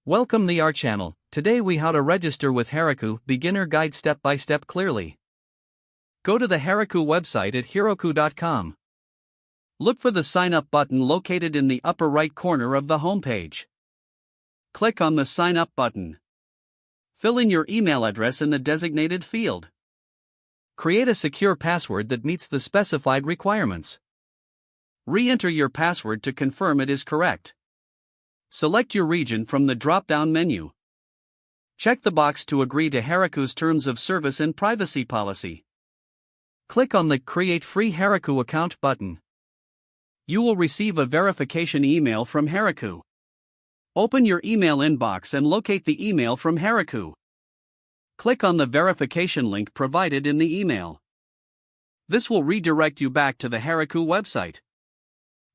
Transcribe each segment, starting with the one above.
Welcome to our channel. Today we how to register with Heroku, beginner guide step by step clearly. Go to the Heroku website at heroku.com. Look for the sign up button located in the upper right corner of the homepage. Click on the sign up button. Fill in your email address in the designated field. Create a secure password that meets the specified requirements. Re-enter your password to confirm it is correct. Select your region from the drop-down menu. Check the box to agree to Heroku's terms of service and privacy policy. Click on the Create Free Heroku Account button. You will receive a verification email from Heroku. Open your email inbox and locate the email from Heroku. Click on the verification link provided in the email. This will redirect you back to the Heroku website.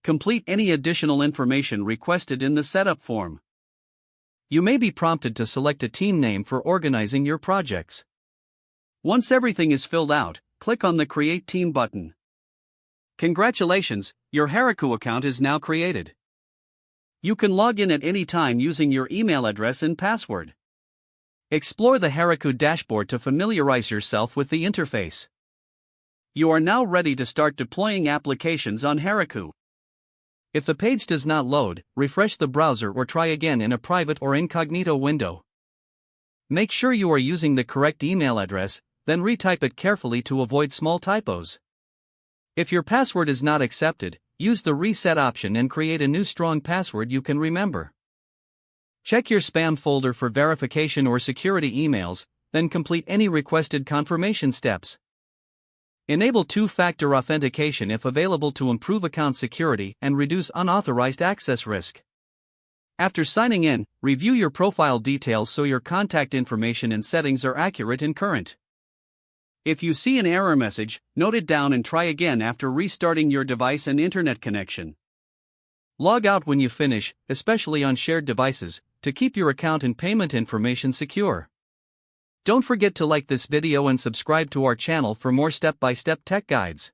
Complete any additional information requested in the setup form. You may be prompted to select a team name for organizing your projects. Once everything is filled out, click on the Create Team button. Congratulations, your Heroku account is now created. You can log in at any time using your email address and password. Explore the Heroku dashboard to familiarize yourself with the interface. You are now ready to start deploying applications on Heroku. If the page does not load, refresh the browser or try again in a private or incognito window. Make sure you are using the correct email address, then retype it carefully to avoid small typos. If your password is not accepted, use the reset option and create a new strong password you can remember. Check your spam folder for verification or security emails, then complete any requested confirmation steps. Enable two-factor authentication if available to improve account security and reduce unauthorized access risk. After signing in, review your profile details so your contact information and settings are accurate and current. If you see an error message, note it down and try again after restarting your device and internet connection. Log out when you finish, especially on shared devices, to keep your account and payment information secure. Don't forget to like this video and subscribe to our channel for more step-by-step tech guides.